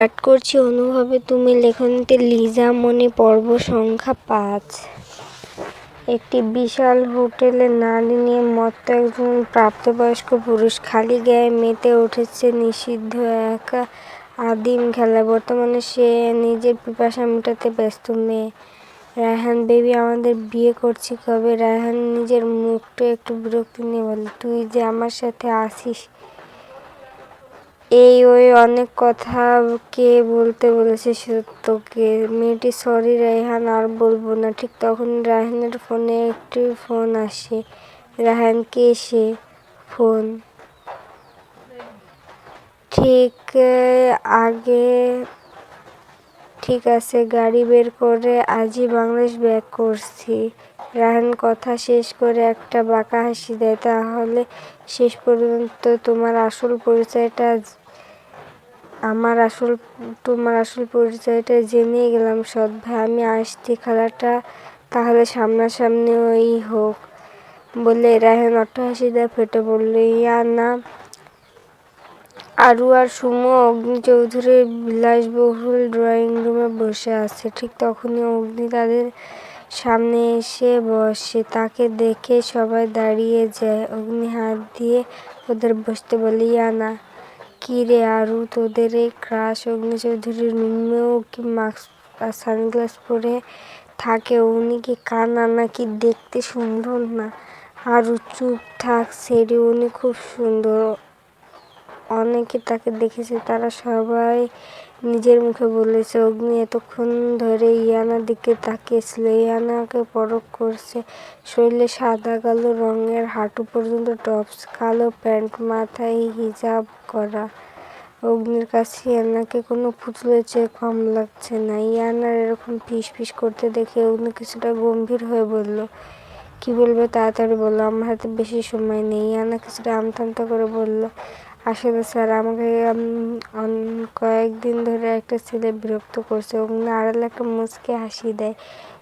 পাঠ করছি অনুভবে তুমি লেখনীতে লিজা মনি পর্ব সংখ্যা ৫। একটি বিশাল হোটেলে নারী নিয়ে মত্ত একজন প্রাপ্তবয়স্ক পুরুষ খালি গায়ে মেতে উঠেছে নিষিদ্ধ এক আদিম খেলায়। বর্তমানে সে নিজের পিপাসা মেটাতে ব্যস্ত। মেয়ে রায়হান বেবি, আমাদের বিয়ে করছি কবে? রায়হান নিজের মুখটা একটু বিরক্তি নিয়ে বলে, তুই যে আমার সাথে আসিস এই ওই অনেক কথা কে বলতে বলেছে তোকে? মেয়েটি, সরি রায়হান, আর বলবো না। ঠিক তখনই রায়হানের ফোনে একটি ফোন আসে। রায়হান, কে সে? ফোন ঠিক আছে, গাড়ি বের করে আজই বাংলাদেশ ব্যাক করছি। রায়হান কথা শেষ করে একটা বাঁকা হাসি দেয়। তাহলে শেষ পর্যন্ত তোমার আসল পরিচয়টা জেনেই গেলাম সৎ ভাই। আমি আসছি, খেলাটা তাহলে সামনাসামনিই হোক বলে রায়হান অট্টহাসি দিয়ে ফেটে পড়ল। ইয়ানা, আরু আর সুমো অগ্নি চৌধুরীর বিলাসবহুল ড্রয়িং রুমে বসে আছে। ঠিক তখনই অগ্নি তাদের সামনে এসে বসে। তাকে দেখে সবাই দাঁড়িয়ে যায়। অগ্নি হাত দিয়ে ওদের বসতে বলে। ইয়ানা, কি রে আরু, তোদের এই ক্রাশ অগ্নি চৌধুরীর রুমেও কি মাস্ক আর সানগ্লাস পরে থাকে? উনি কি কানা নাকি দেখতে সুন্দর না? আরু, চুপ থাক সেরি, উনি খুব সুন্দর। অনেকে তাকে দেখেছে, তারা সবাই নিজের মুখে বলেছে। অগ্নি এতক্ষণ ধরে ইয়ানার দিকে তাকিয়েছিল। ইয়ানাকে পরখ করছে। শরীরে সাদা কালো রঙের হাঁটু পর্যন্ত টপস, কালো প্যান্ট, মাথায় হিজাব করা। অগ্নির কাছে ইয়ানাকে কোনো পুতুলের চেয়ে কম লাগছে না। ইয়ানার এরকম ফিস ফিস করতে দেখে অগ্নি কিছুটা গম্ভীর হয়ে বলল, কি বলবে তাড়াতাড়ি বলো, আমার হাতে বেশি সময় নেই। ইয়ানা কিছুটা আমতা আমতা করে বলল, আসলে স্যার, আমাকে কয়েকদিন ধরে একটা ছেলে বিরক্ত করছে। অগ্নি আড়ালে একটা মুচকি হাসি দেয়।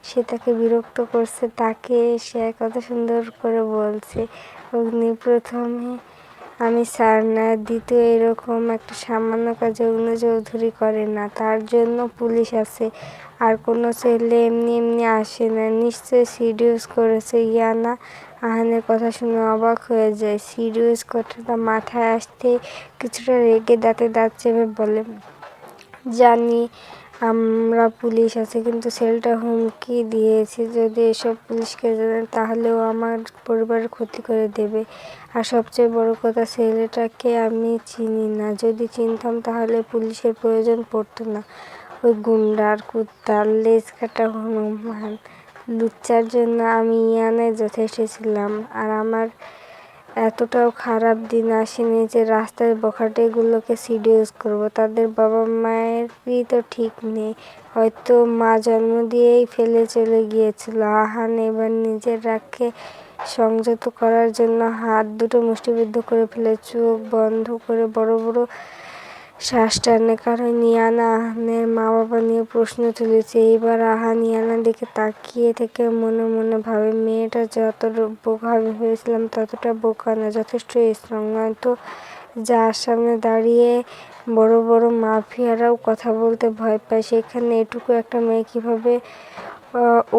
সে তাকে বিরক্ত করছে? তাকে সে কথা সুন্দর করে বলছে। অগ্নি, প্রথমে আমি স্যার না, দ্বিতীয় এরকম একটা সামান্য কাজে অগ্নি চৌধুরী করে না, তার জন্য পুলিশ আছে। আর কোনো ছেলে এমনি এমনি আসে না, নিশ্চয়ই সিডিউস করেছে। ইয়ানা আহানের কথা শুনে অবাক হয়ে যায়। সিডিউস কথাটা মাথায় আসতেই কিছুটা রেগে দাঁতে দাঁত চেপে বলে, জানি আমরা পুলিশ আছে, কিন্তু ছেলেটা হুমকি দিয়েছে যদি এসব পুলিশকে জানে তাহলে ও আমার পরিবারের ক্ষতি করে দেবে। আর সবচেয়ে বড় কথা, ছেলেটাকে আমি চিনি না। যদি চিনতাম তাহলে পুলিশের প্রয়োজন পড়তো না। ওই গুন্ডার কুত্তার লেজ কাটা হনুমান লুচ্চার জন্য আমি ইয়ানায় যথেষ্ট ছিলাম। আর আমার এতটাও খারাপ দিন আসেনি যে রাস্তায় বখাটেগুলোকে সিডিউস করব। তাদের বাবা মায়েরই তো ঠিক নেই, হয়তো মা জন্ম দিয়েই ফেলে চলে গিয়েছিল। আহান এবার নিজের রাগকে সংযত করার জন্য হাত দুটো মুষ্টিবদ্ধ করে ফেলে, চোখ বন্ধ করে বড় বড় শ্বাস টানে। কারণ ইয়ানা আহানের মা বাবা নিয়ে প্রশ্ন তুলেছে। এইবার আহান ইয়ানার দিকে তাকিয়ে থেকে মনে মনে ভাবে, মেয়েটা যত বোকা ভেবেছিলাম ততটা বোকা না, যথেষ্ট স্ট্রং। নয়তো যার সামনে দাঁড়িয়ে বড় বড় মাফিয়ারাও কথা বলতে ভয় পায়, সেখানে এটুকু একটা মেয়ে কিভাবে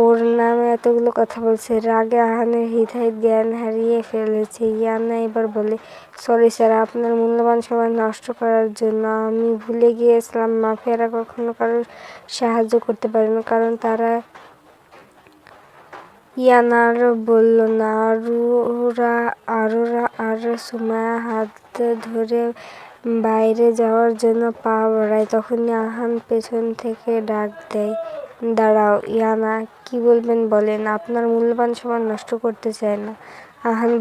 ওর নামে এতগুলো কথা বলছে? রাগে আহানের হৃদয় জ্ঞান হারিয়ে ফেলেছে। ইয়ানা এবার বলে, সরি স্যার, আপনার মূল্যবান সময় নষ্ট করার জন্য। আমি ভুলে গিয়েছিলাম মাফিয়ারা কখনো কারোর সাহায্য করতে পারে না, কারণ তারা। ইয়ানা আরও বলল না। আরোরা আর সুমাইয়া হাত ধরে বাইরে যাওয়ার জন্য পা বাড়ায়। তখনই আহান পেছন থেকে ডাক দেয়, দাঁড়াও ইয়ানা, কি বলবেন বলেন। আপনার মূল্যবান সময় নষ্ট করতে চাই না। আহান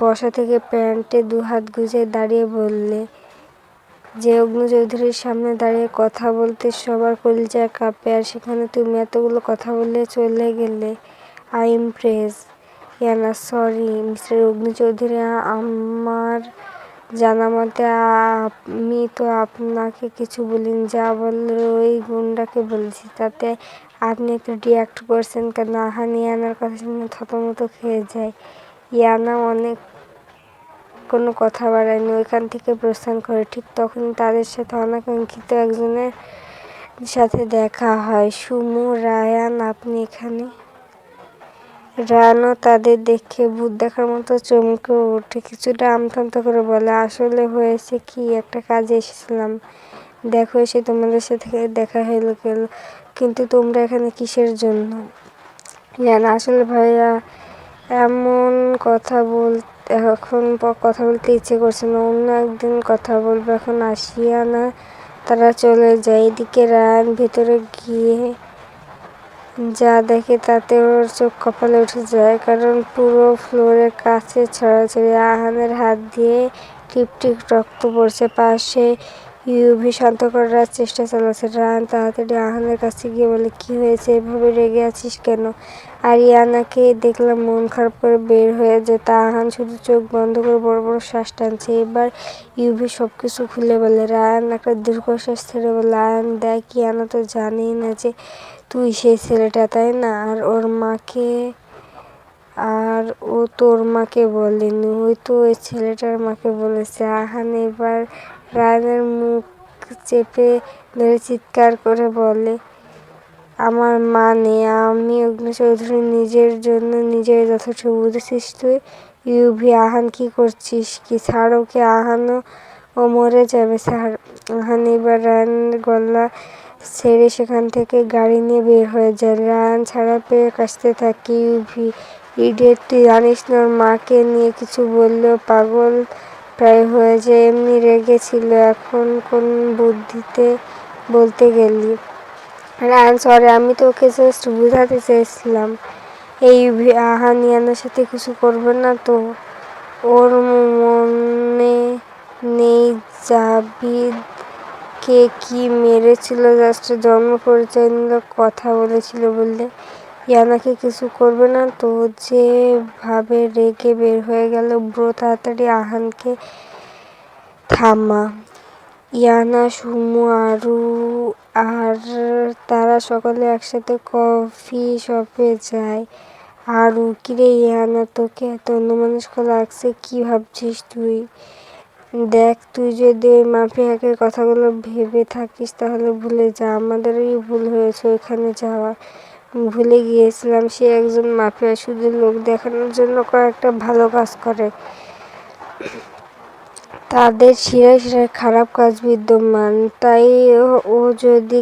বসা থেকে প্যান্টে দুহাত গুজে দাঁড়িয়ে বললে, যে অগ্নি চৌধুরীর সামনে দাঁড়িয়ে কথা বলতে সবার কলিজা কাঁপে, আর সেখানে তুমি এতগুলো কথা বলে চলে গেলে। I Impress. Iyana, sorry mister অগ্নি চৌধুরী, আমার জানামতে আমি তো আপনাকে কিছু বলিনি। যা বলার ওই গুন্ডাকে বলেছি। তাতে আপনি একটু রিঅ্যাক্ট করছেন কেন? আহান ইয়ানার কথা শুনে থতমত খেয়ে যায়। ইয়ানা কোনো কথা বাড়ায়নি, ওইখান থেকে প্রস্থান করে। ঠিক তখনই তাদের সাথে অনাকাঙ্ক্ষিত একজনের সাথে দেখা হয়। সুমু, রায়ান, আপনি এখানে? রায়ানও তাদের দেখে ভূত দেখার মতো চমকে ওঠে, কিছুটা আমতামতা করে বলে, আসলে হয়েছে কি, একটা কাজে এসেছিলাম, দেখো এসে তোমাদের সাথে দেখা হয়ে গেল, কিন্তু তোমরা এখানে কিসের জন্য? ইয়ানা, আসলে ভাইয়া এমন এখন কথা বলতে ইচ্ছে করছে না, অন্য একদিন কথা বলবো, এখন আসিয়া না। তারা চলে যায়। এদিকে রায়ান ভেতরে গিয়ে যা দেখে তাতে ওর চোখ কপালে উঠে যায়, কারণ পুরো ফ্লোরের কাছে ছড়াছড়ি, আহানের হাত দিয়ে টিপ টিপ রক্ত পড়ছে। পাশে ইউভি শান্ত করার চেষ্টা চালাচ্ছে। রায়ান তাড়াতাড়ি আহানের কাছে গিয়ে বলে, কি হয়েছে, এভাবে রেগে আছিস কেন? আর ইয়ানাকে দেখলাম মন খারাপ করে বের হয়ে যেতে। আহান শুধু চোখ বন্ধ করে বড় বড় শ্বাস টানছে। এবার ইউভি সবকিছু খুলে বলে। রায়ান একটা দীর্ঘশ্বাস ছেড়ে বলে, আয়ান দেখ, ইয়ানা তো জানেই না যে তুই সেই ছেলেটা, তাই না? আর ও তোর মাকে বলেনি, ওই তো ওই ছেলেটার মাকে বলেছে। আহান এবার রায়ানের মুখ চেপে ধরে চিৎকার করে বলে, আমার মা নেই, আমি অগ্নিচৌধুরী, নিজের জন্য নিজের যথেষ্ট, বুঝেছিস তুই? ইউভি, আহান কি করছিস কি? ছাড় ওকে, আহানও ও মরে যাবে, ছাড়। আহান এবার রায়ানের গলা ছেড়ে সেখান থেকে গাড়ি নিয়ে বের হয়ে যায়। রায়ান ছাড়া পেয়ে কাশতে থাকে। ইউভি, ইডিয়েট, তুই জানিস না ওর মাকে নিয়ে কিছু বললেও পাগল প্রায় হয়ে যায়, এমনি রেগেছিল, এখন কোন বুদ্ধিতে বলতে গেলি? রায়ান, সরি, আমি তো ওকে জাস্ট বুঝাতে চেয়েছিলাম। এই আহান ইয়ানার সাথে কিছু করবে না তো? ওর মনে নেই জাভিদ কে কি মেরেছিল, জাস্ট জন্ম পরিচয় নিল, কথা বলেছিল বললে? ইয়ানাকে কিছু করবে না তো? যেভাবে রেগে বের হয়ে গেল। ব্রো, তাড়াতাড়ি আহানকে থামা। ইয়ানা, সুমু, আরু আর তারা সকলে একসাথে কফি শপে যায়। আরু, কিরে ইয়ানা, তোকে এত অন্যমনস্ক লাগছে, কি ভাবছিস তুই? দেখ, তুই যদি ওই মাফিয়াকে কথাগুলো ভেবে থাকিস তাহলে ভুলে যা, আমাদেরই ভুল হয়েছে ওইখানে যাওয়া, ভুলে গিয়েছিলাম সে একজন মাফিয়া, শুধু লোক দেখানোর জন্য কয়েকটা ভালো কাজ করে। তাদের শিরায় শিরায় খারাপ কাজ বিদ্যমান, তাই ও যদি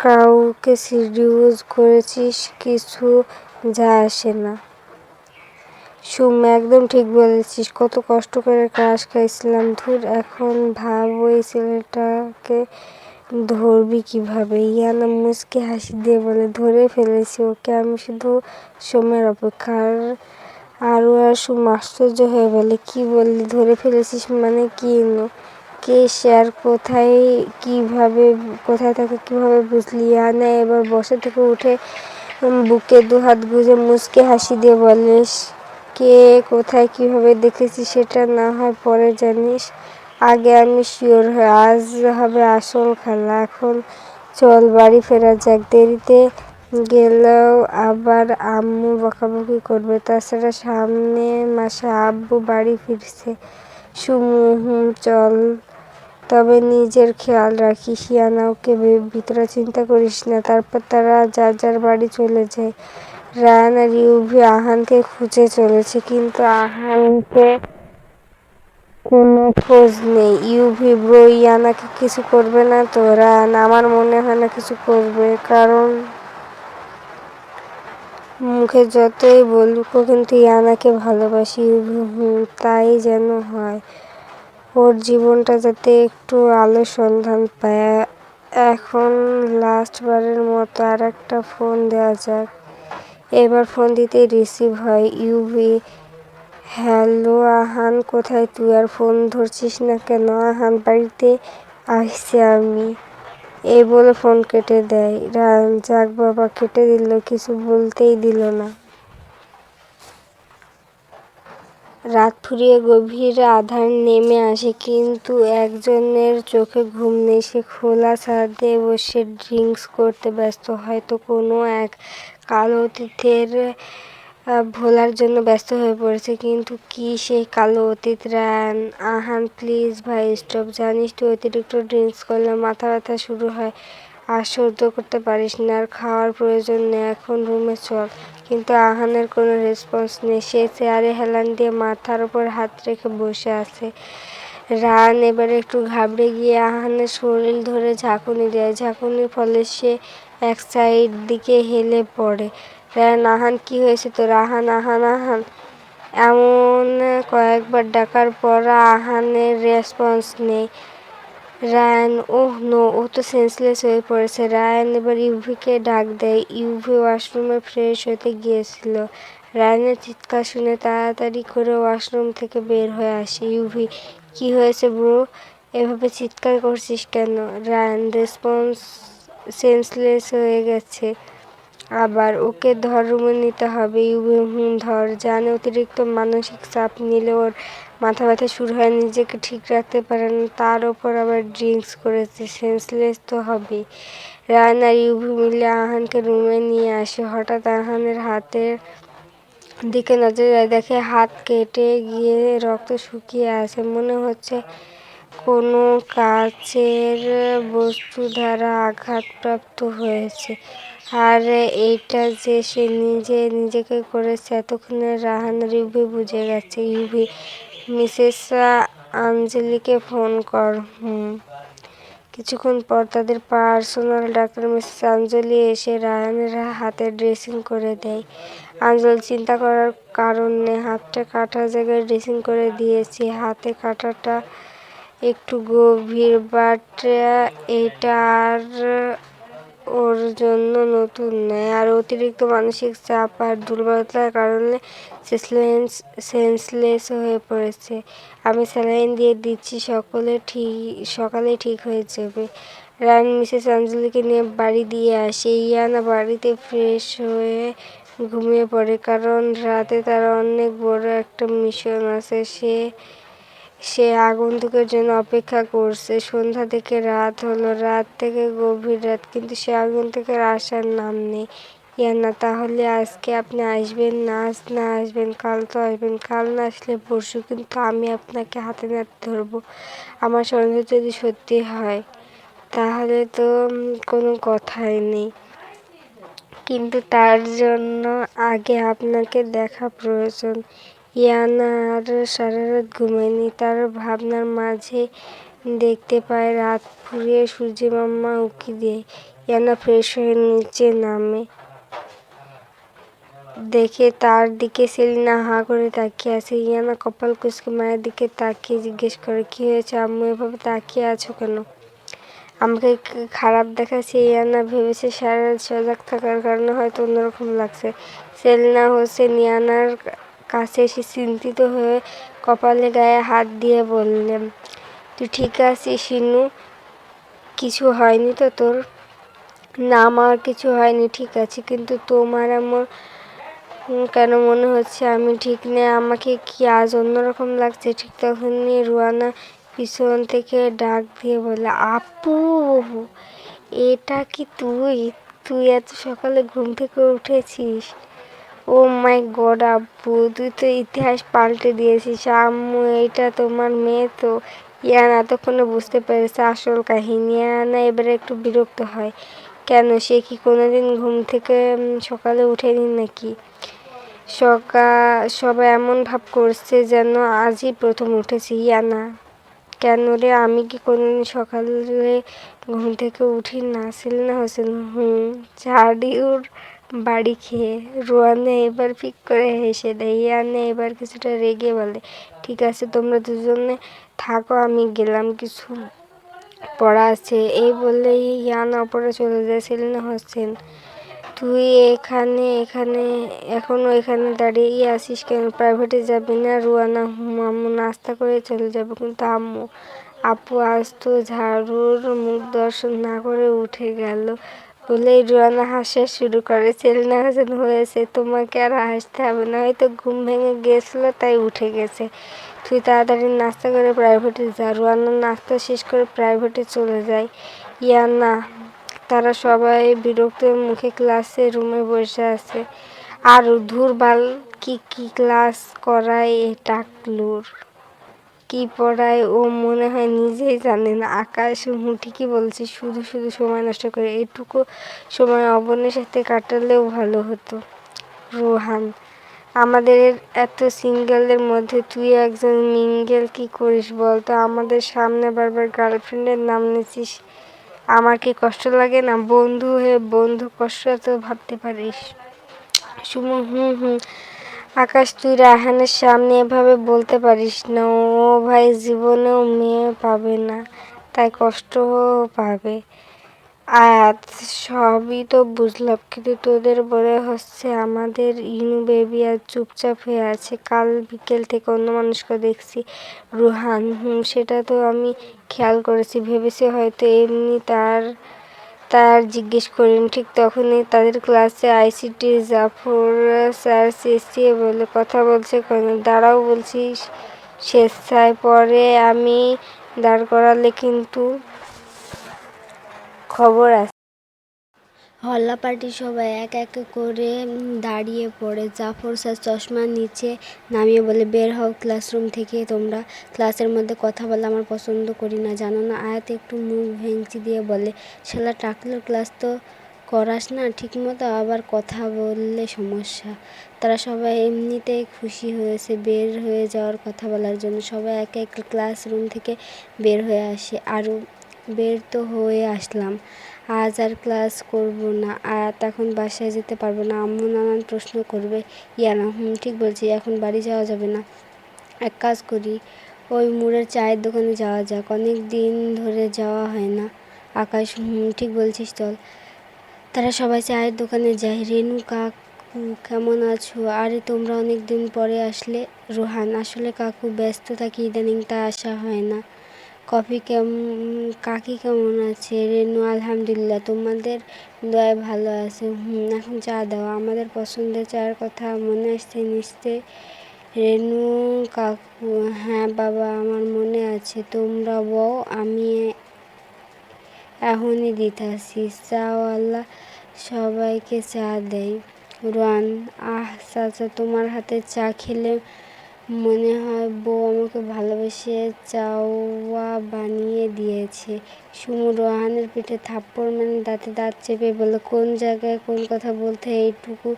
কাউকে সিডিউস করেছিস কিছু যায় আসে না। সুম, একদম ঠিক বলেছিস, কত কষ্ট করে ক্রাশ খাইছিলাম, ধুর। এখন ভাব ওই ছেলেটাকে ধরবি কিভাবে? ইয়ানা মুচকি হাসি দিয়ে বলে, ধরে ফেলেছি ওকে, আমি শুধু সময়ের অপেক্ষা। আরু আর সুম আশ্চর্য হয়ে বলে, কি বললি, ধরে ফেলেছিস মানে? কি কে সে আর কোথায় তাকে কিভাবে বুঝলি? ইয়ানা এবার বসা থেকে উঠে বুকে দুহাত গুজে মুচকি হাসি দিয়ে বলে, কে কোথায় কিভাবে দেখেছি সেটা না হয় পরে জানিস, আগে আমি শিওর হই, আজ হবে আসল খেলা। এখন চল বাড়ি ফেরা যাক, দেরিতে গেলেও আবার আম্মু বকাবকি করবে, তাছাড়া সামনের মাসে আব্বু বাড়ি ফিরছে। সুমু, হুম, চল, তবে নিজের খেয়াল রাখিস। ইয়ানা, ওকে ভিতরে চিন্তা করিস না। তারপর তারা যার যার বাড়ি চলে যায়। রায়ান আর ইউভি আহানকে খুঁজে চলেছে, কিন্তু আহানকে কোনো খোঁজ নেই। ইউভি, ব্রো, ইয়ানাকে কিছু করবে না তো? রায়ান, আমার মনে হয় না কিছু করবে, কারণ মুখে যতই বলুক ও কিন্তু ইয়ানাকে ভালোবাসি। ইউভি, হুম, তাই যেন হয়, ওর জীবনটা যাতে একটু আলোর সন্ধান পায়। এখন লাস্ট বারের মতো আর একটা ফোন দেওয়া যাক। এবার ফোন দিতেই রিসিভ হয়। ইউভি, হ্যালো আহান, কোথায় তুই? আর ফোন ধরছিস না কেন? আহান, বাড়িতে আসছি আমি, এই বলে ফোন কেটে দেয়। রায়ান, যাক বাবা, কেটে দিল, কিছু বলতেই দিল না। রাত ফুরিয়ে গভীর আঁধার নেমে আসে, কিন্তু একজনের চোখে ঘুম নেই। সে খোলা ছাদে বসে ড্রিঙ্কস করতে ব্যস্ত, হয়তো কোনো এক কালো অতীতের ভোলার জন্য ব্যস্ত হয়ে পড়েছে। কিন্তু কি সেই কালো অতীত? রায়ান, আহান প্লিজ ভাই স্টপ। জানিস তুই অতিরিক্ত ড্রিঙ্কস করলে মাথা ব্যথা শুরু হয়, আর সহ্য করতে পারিস না। আর খাওয়ার প্রয়োজন নেই, এখন রুমে চল। কিন্তু আহানের কোনো রেসপন্স নেই। সে চেয়ারে হেলান দিয়ে মাথার ওপর হাত রেখে বসে আছে। রায়ান এবার একটু ঘাবড়ে গিয়ে আহানের শরীর ধরে ঝাঁকুনি দেয়। ঝাঁকুনির ফলে সে এক সাইড দিকে হেলে পড়ে। রায়ান, আহান কি হয়েছে তোর? আহান, আহান, আহান এমন কয়েকবার ডাকার পর আহানের রেসপন্স নেই। রায়ান, ওহ নো, ও তো সেন্সলেস হয়ে পড়েছে। রায়ান এবার ইউভিকে ডাক দেয়। ইউভি ওয়াশরুমে ফ্রেশ হতে গিয়েছিল। রায়ানের চিৎকার শুনে তাড়াতাড়ি করে ওয়াশরুম থেকে বের হয়ে আসে। ইউভি, কি হয়েছে ব্রো? এভাবে চিৎকার করছিস কেন? রায়ান রেসপন্স, সেন্সলেস হয়ে গেছে আবার। ওকে ধর, রুমে নিতে হবে। ইউভি, ধর। জানে অতিরিক্ত মানসিক চাপ নিলে ওর মাথা ব্যথা শুরু হয়, নিজেকে ঠিক রাখতে পারে না, তার ওপর আবার ড্রিঙ্কস করেছে, সেন্সলেস তো হবেই। রায়ান আর ইউভি মিলে আহানকে রুমে নিয়ে আসে। হঠাৎ আহানের হাতের দিকে নজর দেয়, দেখে হাত কেটে গিয়ে রক্ত শুকিয়ে আছে। মনে হচ্ছে কোনো কাচের বস্তু দ্বারা আঘাতপ্রাপ্ত হয়েছে। আর এইটা যে সে নিজেকে করেছে। এতক্ষণে রাহান আর ইউভি বুঝে গেছে। ইউভি, মিসেস আঞ্জলিকে ফোন কর। কিছুক্ষণ পর তাদের পার্সোনাল ডাক্তার মিসেস আঞ্জলি এসে রায়ানের হাতে ড্রেসিং করে দেয়। আঞ্জল, চিন্তা করার কারণ নেই, হাতটা কাটা জায়গায় ড্রেসিং করে দিয়েছি। হাতে কাটাটা একটু গভীর, বাট এটা আর ওর জন্য নতুন নয়। আর অতিরিক্ত মানসিক চাপ আর দুর্বলতার কারণে সেন্সলেস হয়ে পড়েছে। আমি স্যালাইন দিয়ে দিচ্ছি, সকালে ঠিক হয়ে যাবে। রায়ান মিসেস আঞ্জলিকে নিয়ে বাড়ি দিয়ে আসে। ইয়ানা বাড়িতে ফ্রেশ হয়ে ঘুমিয়ে পড়ে, কারণ রাতে তার অনেক বড় একটা মিশন আছে। সে আগন্তুকের জন্য অপেক্ষা করছে। সন্ধ্যা থেকে রাত হলো, রাত থেকে গভীর রাত, কিন্তু সে আগন্তুকের আসার নাম নেই। ইয়ানা, তাহলে আজকে আপনি আসবেন না? আজ না আসবেন কাল তো আসবেন, কাল না আসলে পরশু, কিন্তু আমি আপনাকে হাতে নাতে ধরবো। আমার সন্দেহ যদি সত্যি হয় তাহলে তো কোনো কথাই নেই, কিন্তু তার জন্য আগে আপনাকে দেখা প্রয়োজন। ইয়ানা আর সারা রাত ঘুমায়নি। তার ভাবনার মাঝে দেখতে পায় রাত ফুরিয়ে সূর্যিমামা উঁকি দেয়। ইয়ানা ফ্রেশ হয়ে নিচে নামে, দেখে তার দিকে সেলিনা হাঁ করে তাকিয়ে আছে। ইয়ানা কপাল কুঁচকে মায়ের দিকে তাকিয়ে জিজ্ঞেস করে, কি হয়েছে আম্মু, এভাবে তাকিয়ে আছো কেন? আমাকে খারাপ দেখাচ্ছে? ইয়ানা ভেবেছে সারা রাত সজাগ থাকার কারণে হয়তো অন্যরকম লাগছে। সেলিনা হোসেন ইয়ানার কাছে এসে চিন্তিত হয়ে কপালে গায়ে হাত দিয়ে বললেন, তুই ঠিক আছিস শিনু? কিছু হয়নি তো তোর? না, আমার কিছু হয়নি, ঠিক আছে, কিন্তু তোমার এমন কেন মনে হচ্ছে আমি ঠিক নেই? আমাকে কি আজ অন্যরকম লাগছে? ঠিক তখনই রুয়ানা পিছন থেকে ডাক দিয়ে বলে, আপু, এটা কি তুই? তুই এত সকালে ঘুম থেকে উঠেছিস? ও মাই গড আব্বু, তুই তো ইতিহাস পাল্টে দিয়েছিস। আম্মু, এইটা তোমার মেয়ে তো? ইয়ানা এতক্ষণে বুঝতে পেরেছে আসল কাহিনী। ইয়ানা এবারে একটু বিরক্ত হয়। কেন, সে কি কোনোদিন ঘুম থেকে সকালে উঠেনি নাকি? সবাই এমন ভাব করছে যেন আজই প্রথম উঠেছে। ইয়ানা, কেন রে, আমি কি কোনোদিন সকালে ঘুম থেকে উঠি না? সেলিনা হোসেন, ঝাড়িউর বাড়ি খেয়ে। রুয়ানা এবার ফিক করে হেসে দেয়। ইয়ানা এবার কিছুটা রেগে বলে, ঠিক আছে, তোমরা দুজনে থাকো, আমি গেলাম, কিছু পড়া আছে। এই বললে ইয়ানা ওপরে চলে যায়। সেলিনা হোসেন, তুই এখনো এখানে দাঁড়িয়ে আছিস কেন? প্রাইভেটে যাবি না? রুয়ানা, আম্মু, নাস্তা করে চলে যাবো। কিন্তু আম্মু, আপু আজ তো ঝাড়ুর মুখ দর্শন না করে উঠে গেল বলেই রুয়ানা হাসা শুরু করে। সেলিনা হোসেন, হয়েছে, তোমাকে আর হাসতে হবে না, হয়তো ঘুম ভেঙে গিয়েছিল তাই উঠে গেছে। তুই তাড়াতাড়ি নাস্তা করে প্রাইভেটে যা। রুয়ানা নাস্তা শেষ করে প্রাইভেটে চলে যায়। ইয়ানা, তারা সবাই বিরক্ত মুখে ক্লাসে রুমে বসে আছে। আর ধুরবাল কি কি ক্লাস করায় এ টাকলুর, কি পড়ায় ও মনে হয় নিজেই জানে না। আকাশ ঠিকই বলছে, শুধু শুধু সময় নষ্ট করে, এটুকু সময় অবনের সাথে কাটালেও ভালো হতো। রোহান, আমাদের এত সিঙ্গেলের মধ্যে তুই একজন মিঙ্গেল কি করিস বলতো? আমাদের সামনে বারবার গার্লফ্রেন্ডের নাম নিচ্ছিস, আমার কি কষ্ট লাগে না? বন্ধু হয়ে বন্ধু কষ্ট তো ভাবতে পারিস। সুমু হুম। আকাশ, তুই রায়হানের সামনে এভাবে বলতে পারিস না, ও ভাই জীবনেও মেয়ে পাবে না, তাই কষ্টও পাবে। আয়াত, সবই তো বুঝলাম, কিন্তু তোদের মনে হচ্ছে আমাদের ইনু বেবি আর চুপচাপ হয়ে আছে, কাল বিকেল থেকে অন্য মানুষকে দেখছি। রুহান, সেটা তো আমি খেয়াল করেছি, ভেবেছি হয়তো এমনি তার তার জিজ্ঞেস করিনি। ঠিক তখনই তাদের ক্লাসে আইসিটি জাফর স্যার চেঁচিয়ে বলে, কথা বলছে কেন? দাঁড়াও বলছি। স্বেচ্ছায় পরে আমি দাঁড় করালে কিন্তু খবর আছে। হল্লা পার্টির সবাই এক এক করে দাঁড়িয়ে পড়ে। জাফর স্যার চশমা নিচে নামিয়ে বলে, বের হও ক্লাসরুম থেকে তোমরা। ক্লাসের মধ্যে কথা বলা আমার পছন্দ করি না, জানো না? আয়াত একটু মুখ ভেঙচি দিয়ে বলে, শালা টাকলুর ক্লাস তো করাস না ঠিক মতো, আবার কথা বললে সমস্যা। তারা সবাই এমনিতেই খুশি হয়েছে বের হয়ে যাওয়ার কথা বলার জন্য। সবাই এক এক ক্লাসরুম থেকে বের হয়ে আসে। আরও বের তো হয়ে আসলাম, আজ আর ক্লাস করব না। আয়াত, এখন বাসায় যেতে পারবো না, আম্মু নানান প্রশ্ন করবে। ইয়ানা, ঠিক বলছি, এখন বাড়ি যাওয়া যাবে না। এক কাজ করি, ওই মোড়ের চায়ের দোকানে যাওয়া যাক, অনেক দিন ধরে যাওয়া হয় না। আকাশ, ঠিক বলছিস, চল। তারা সবাই চায়ের দোকানে যায়। রেনু কাকু, কেমন আছো? আরে তোমরা অনেক দিন পরে আসলে। রোহান, আসলে কাকু ব্যস্ত থাকি ইদানিং, তাই আসা হয় না। কাকি কেমন আছে? রেনু, আলহামদুলিল্লাহ, তোমাদের দয়ায় ভালো আছে। এখন চা দাও, আমাদের পছন্দের চায়ের কথা মনে আসছে নিশ্চয়। রেনু কাকু, হ্যাঁ বাবা, আমার মনে আছে। তোমরা বউ, আমি এখনই দিতাছি। চাওয়ালা সবাইকে চা দেয়। রোহান, চাচা, তোমার হাতে চা খেলে মনে হয় বউ আমাকে ভালোবেসে চাওয়া বানিয়ে দিয়েছে। সুমু রোহানের পিঠে থাপ্পড় মানে দাঁতে দাঁত চেপে বলে, কোন জায়গায় কোন কথা বলতে এইটুকু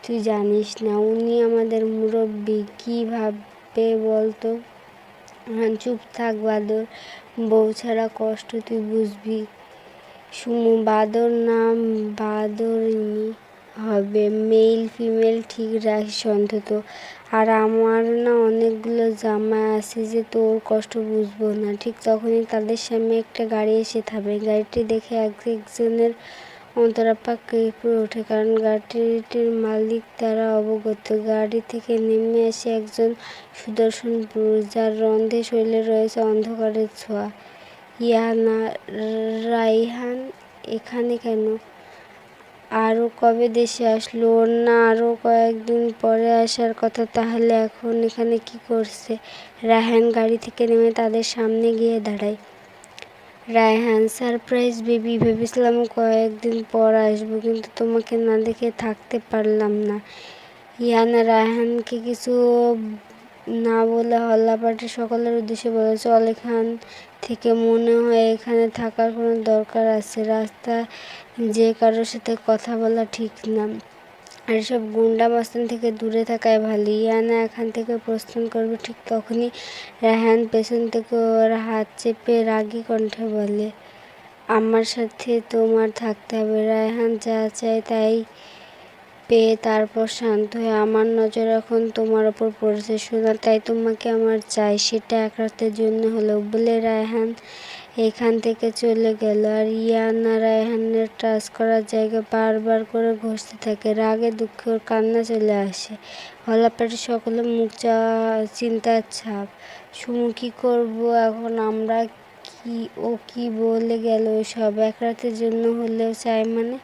তুই জানিস না? উনি আমাদের মুরব্বি, কী ভাববে বলতো? রোহান, চুপ থাক বাদর, বউ ছাড়া কষ্ট তুই বুঝবি। সুমু, বাদর নাম বাদরিনী হবে, মেল ফিমেল ঠিক রাখিস অন্তত। আর আমার না অনেকগুলো জামাই আছে যে তোর কষ্ট বুঝবো না। ঠিক তখনই তাদের সামনে একটা গাড়ি এসে থামে। গাড়িটি দেখে একজনের অন্তরাপা কেঁপে ওঠে, কারণ গাড়িটির মালিক তারা অবগত। গাড়ি থেকে নেমে আসে একজন সুদর্শন পুরুষ, যার রন্ধে শরীরে রয়েছে অন্ধকারের ছোঁয়া। ইয়ানা, রাইহান এখানে কেন? আরও কবে দেশে আসলো? ওর না আরও কয়েকদিন পরে আসার কথা, তাহলে এখন এখানে কি করছে? রায়হান গাড়ি থেকে নেমে তাদের সামনে গিয়ে দাঁড়ায়। রায়হান, সারপ্রাইজ বেবি, ভেবেছিলাম কয়েকদিন পর আসবো, কিন্তু তোমাকে না দেখে থাকতে পারলাম না। ইয়ানা রায়হানকে কিছু না বলে হল্লা পার্টির সকলের উদ্দেশ্যে বলে, চল এখান থেকে, মনে হয় এখানে থাকার কোনো দরকার আছে। রাস্তায় যে কারোর সাথে কথা বলা ঠিক না, আর এসব গুন্ডা মাস্তান থেকে দূরে থাকাই ভালো। ইয়ানা এখান থেকে প্রস্থান করবে, ঠিক তখনই রায়হান পেছন থেকে ওর হাত চেপে রাগী কণ্ঠে বলে, আমার সাথে তোমার থাকতে হবে। রায়হান যা চায় তাই পেয়ে তারপর শান্ত হয়ে, আমার নজর এখন তোমার ওপর পড়েছে সোনা, তাই তোমাকে আমার চাই, সেটা এক রাতের জন্য হলেও, বলে রায়হান এখান থেকে চলে গেল। আর ইয়ানা রায়হানের টাচ করার জায়গা বারবার করে ঘষতে থাকে। রাগে দুঃখে ওর কান্না চলে আসে। হল্লাপাটি সকলে মুখ চিন্তার ছাপ। সুমু, কী করবো এখন আমরা? ও কি বলে গেল সব? এক রাতের জন্য হলেও চাই মানে?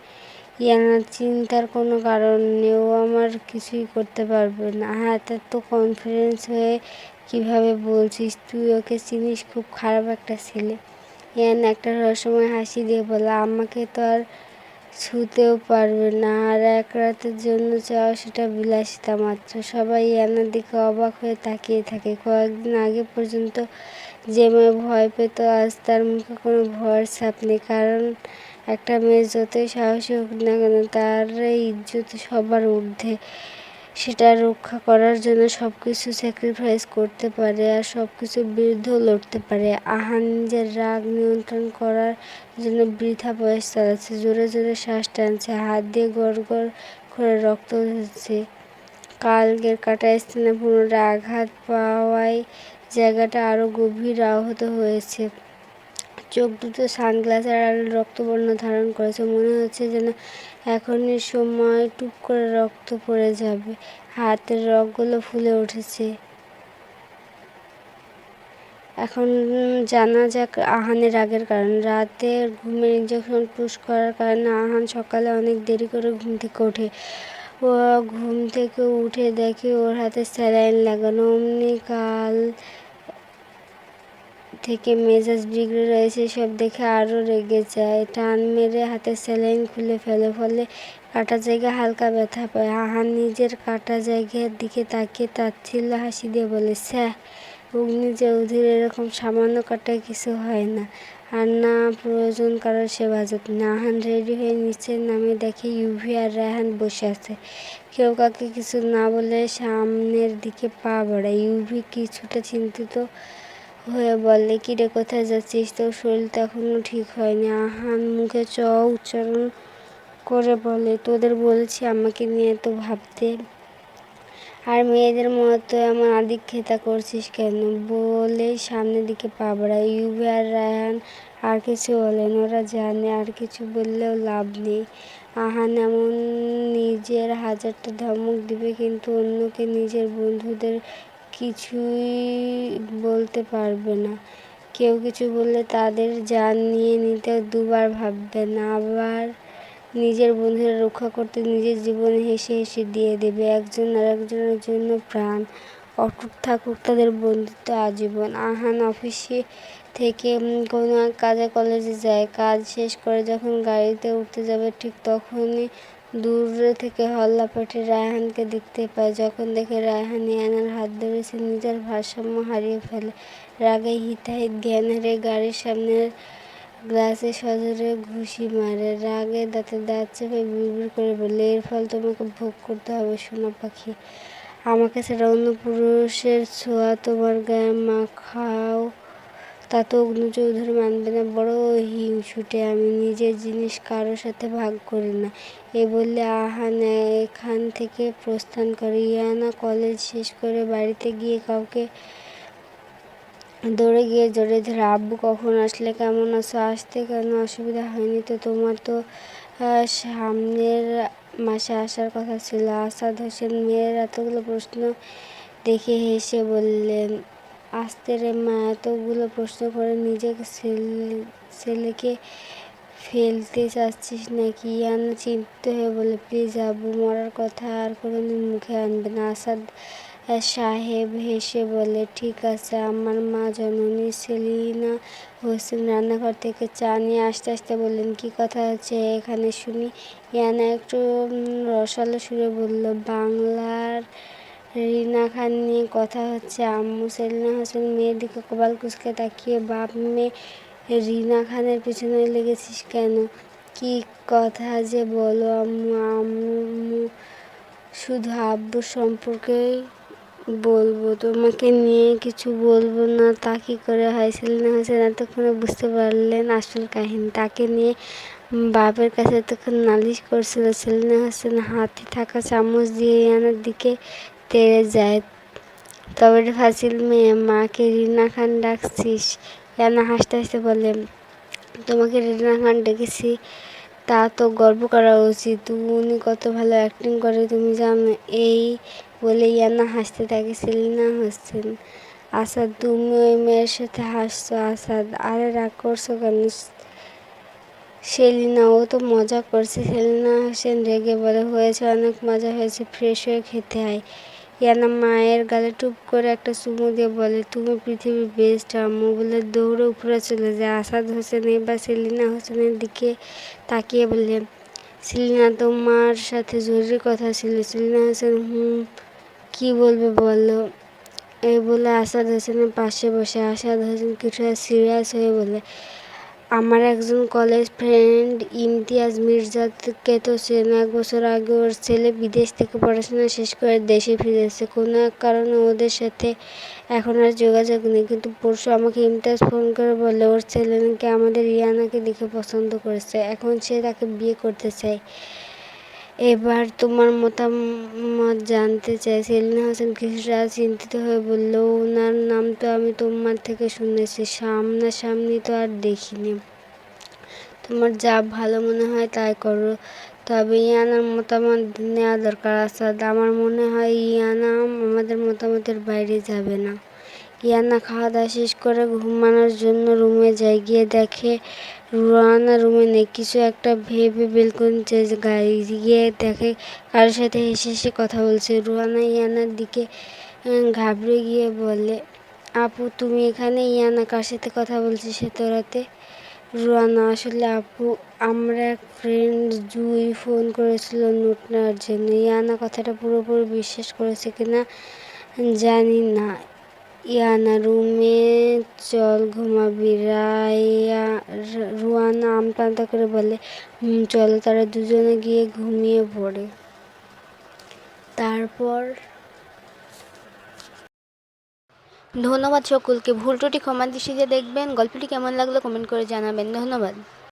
ইয়ানা, চিন্তার কোনো কারণ নেই, ও আমার কিছুই করতে পারবে না। হ্যাঁ, তার তো কনফিডেন্স হয়ে কীভাবে বলছিস? তুই ওকে চিনিস, খুব খারাপ একটা ছেলে। ইয়ানা একটা রহস্যময় হাসি দিয়ে বলে, আমাকে তো আর ছুঁতেও পারবে না। আর এক রাতের জন্য চাও সেটা বিলাসিতা মাত্র। সবাই ইয়ানার দিকে অবাক হয়ে তাকিয়ে থাকে। কয়েকদিন আগে পর্যন্ত যে মেয়ে ভয় পেত, আজ তার মুখে কোনো ভয়ের ছাপ নেই। কারণ একটা মেয়ে যতই সাহসী হোক না কেন, তার ইজ্জত সবার ঊর্ধ্বে। সেটা রক্ষা করার জন্য সবকিছু স্যাক্রিফাইস করতে পারে, আর সবকিছুর বিরুদ্ধেও লড়তে পারে। আহান নিজের রাগ নিয়ন্ত্রণ করার জন্য বৃথা প্রয়াস চালাচ্ছে। জোরে জোরে শ্বাস টানছে, হাত দিয়ে গড় গড় করে রক্ত ঝরছে। কালকের কাটা স্থানে পুনরায় আঘাত পাওয়ায় জায়গাটা আরো গভীর আহত হয়েছে। চোখ দুটো সানগ্লাসের আড়ালে রক্তবর্ণ ধারণ করেছে। মনে হচ্ছে যেন এখনই সময় টুপ করে রক্ত পড়ে যাবে। হাতের রগগুলো ফুলে উঠেছে। এখন জানা যাক আহানের রাগের কারণ। রাতের ঘুমের ইঞ্জেকশন পুশ করার কারণে আহান সকালে অনেক দেরি করে ঘুম থেকে ওঠে। ও ঘুম থেকে উঠে দেখে ওর হাতে স্যালাইন লাগানো। অমনি কাল থেকে মেজাজ বিগড়ে রয়েছে সব দেখে আরও রেগে যায়। টান মেরে হাতের স্যালাইন খুলে ফেলে, ফলে কাটা জায়গায় হালকা ব্যথা পায়। আহান নিজের কাটা জায়গার দিকে তাকিয়ে তাচ্ছিল্য হাসি দিয়ে বলে, স্যাহ, অগ্নি চৌধুরী, এরকম সামান্য কাটায় কিছু হয় না। আর না প্রয়োজন কারোর সেবা যত্ন। আহান রেডি হয়ে নিচে নামে দেখে ইউভি আর রায়হান বসে আছে। কেউ কাউকে কিছু না বলে সামনের দিকে পা বাড়ায়। ইউভি কিছুটা চিন্তিত হয়ে বলে, কিরে, কোথায় যাচ্ছিস? তোর শরীর তো এখনো ঠিক হয়নি। আহান মুখে চ উচ্চারণ করে বলে, তোদের বলছি আমাকে নিয়ে তো ভাবতে, আর মেয়েদের মতো এমন আদিক্ষেতা করছিস কেন? বলেই সামনের দিকে পা বাড়ায়। ইউভি আর রায়হান আর কিছু বলেন, ওরা জানে আর কিছু বললেও লাভ নেই। আহান এমন নিজের হাজারটা ধমক দিবে, কিন্তু অন্যকে, নিজের বন্ধুদের কিছুই বলতে পারবে না। কেউ কিছু বললে তাদের জান নিয়ে নিতে দুবার ভাববে না। আবার নিজের বন্ধুরা রক্ষা করতে নিজের জীবন হেসে হেসে দিয়ে দেবে। একজন আরেকজনের জন্য প্রাণ। অটুট থাকুক তাদের বন্ধুত্ব আজীবন। আহান অফিসে থেকে কোনো এক কাজে কলেজে যায়। কাজ শেষ করে যখন গাড়িতে উঠতে যাবে, ঠিক তখনই দূর থেকে হল্লা পেটে রায়হানকে দেখতে পায়। যখন দেখে রায়হান ইয়ানার হাত ধরেছে, নিজের ভারসাম্য হারিয়ে ফেলে। রাগে হিতাহিত জ্ঞান হারিয়ে গাড়ির সামনের গ্লাসে সজোরে ঘুষি মারে। রাগে দাঁতে দাঁত চেপে বিড়বিড় করে বলে, এর ফল তোমাকে ভোগ করতে হবে সোনা পাখি। আমাকে ছাড়া অন্য পুরুষের ছোঁয়া তোমার গায়ে মাখাও, তা তো অগ্নি চৌধুরী মানবে না। বড় হিংসুটে আমি, নিজের জিনিস কারোর সাথে ভাগ করি না। এ বললে আহান এখান থেকে প্রস্থান করে। ইয়ানা কলেজ শেষ করে বাড়িতে গিয়ে কাউকে দৌড়ে গিয়ে জড়িয়ে ধরে, আব্বু কখন আসলে? কেমন আছো? আসতে কেন অসুবিধা হয়নি তো? তোমার তো সামনের মাসে আসার কথা ছিল। আসাদ হোসেন মেয়ের এতগুলো প্রশ্ন দেখে হেসে বললেন, আসতে রে মা, এতগুলো প্রশ্ন করে নিজেকে ছেলেকে ফেলতে চাচ্ছিস নাকি? ইয়ানা চিন্তিত হয়ে বলে, প্লিজ আব্বু, মরার কথা আর কোনোদিন মুখে আনবে না। আসাদ সাহেব হেসে বলে, ঠিক আছে। আমার মা জননী সেলিনা হোসেন রান্নাঘর থেকে চা নিয়ে আসতে আসতে বললেন, কি কথা হচ্ছে এখানে শুনি? ইয়ানা একটু রসালো সুরে বলল, বাংলার রিনা খান নিয়ে কথা হচ্ছে আম্মু। সেলিনা হোসেন মেয়ের দিকে কপাল কুঁচকে তাকিয়ে, বাপ মেয়ে রিনা খানের পিছনে লেগেছিস কেন? কি কথা যে বলো আম্মু। আম্মু শুধু আব্বুর সম্পর্কেই বলবো, তোমাকে নিয়ে কিছু বলবো না। তা কি করে হয়? সেলিনা হোসেন এতক্ষণে বুঝতে পারলেন আসল কাহিনী। তাকে নিয়ে বাপের কাছে এতক্ষণ নালিশ করছিল। সেলিনা হোসেন হাতে থাকা চামচ দিয়ে ইয়ানার দিকে তেড়ে যায়। তবে রে ফাজিল মেয়ে, মাকে রিনা খান ডাকছিস? ইয়ানা হাসতে হাসতে বলে, তোমাকে রিনা খান ডেকেছি, তা তো গর্ব করা উচিত। উনি কত ভালো অ্যাক্টিং করে তুমি জানো? এই বলে ইয়ানা হাসতে থাকে। সেলিনা হোসেন, আসাদ, তুমি ওই মেয়ের সাথে হাসছো? আসাদ, আরে রাগ করছো কেন? সেলিনা, ও তো মজা করছে। সেলিনা হোসেন রেগে বলে, হয়েছে, অনেক মজা হয়েছে, ফ্রেশ হয়ে খেতে আয়। ইয়ানা মায়ের গালে টুপ করে একটা চুমু দিয়ে বলে, তুমি পৃথিবীর বেস্ট আম্মু, বলে দৌড়ে উপরে চলে যায়। আসাদ হোসেন এবার সেলিনা হোসেনের দিকে তাকিয়ে বলে, সেলিনা, তোমার সাথে জরুরি কথা ছিল। সেলিনা হাসান, কি বলবে বলো। এই বলে আসাদ হোসেনের পাশে বসে আসাদ হোসেন কিছুটা সিরিয়াস হয়ে বলে, আমার একজন কলেজ ফ্রেন্ড ইমতিয়াজ মির্জাকে তো চেন। 1 বছর আগে ওর ছেলে বিদেশ থেকে পড়াশোনা শেষ করে দেশে ফিরেছে। কোনো এক কারণে ওদের সাথে এখন আর যোগাযোগ নেই, কিন্তু পরশু আমাকে ইমতিয়াজ ফোন করে বলে ওর ছেলে নাকি আমাদের ইয়ানাকে দেখে পছন্দ করেছে, এখন সে তাকে বিয়ে করতে চায়। এবার তোমার মতামত জানতে চাই। সেলিনা হাসান কিছুটা চিন্তিত হয়ে বলল, ওনার নাম তো আমি তোমার থেকে শুনেছি, সামনাসামনি তো আর দেখিনি। তোমার যা ভালো মনে হয় তাই করো, তবে ইয়ানার মতামত নেওয়া দরকার। আসাদ, আমার মনে হয় ইয়ানা আমাদের মতামতের বাইরে যাবে না। ইয়ানা খাওয়া দাওয়া শেষ করে ঘুমানোর জন্য রুমে যায়, গিয়ে দেখে রুয়ানা রুমে নেই। কিছু একটা ভেবে বেলকনিতে গিয়ে দেখে কারোর সাথে হেসে হেসে কথা বলছে। রুয়ানা ইয়ানার দিকে ঘাবড়ে গিয়ে বলে, আপু তুমি এখানে? ইয়ানা, কার সাথে কথা বলছিস এত রাতে? রুয়ানা, আসলে আপু, আমরা এক ফ্রেন্ড জুই ফোন করেছিল নোট নেওয়ার জন্য। ইয়ানা কথাটা পুরোপুরি বিশ্বাস করেছে কিনা জানি না। ইয়ানা, রুমে চল ঘুমাবি। রুয়ানা আমতা করে বলে, চলো। তারা দুজনে গিয়ে ঘুমিয়ে পড়ে। তারপর ধন্যবাদ সকলকে। ভুল ত্রুটি ক্ষমা দৃষ্টিতে দেখবেন। গল্পটি কেমন লাগলো কমেন্ট করে জানাবেন। ধন্যবাদ।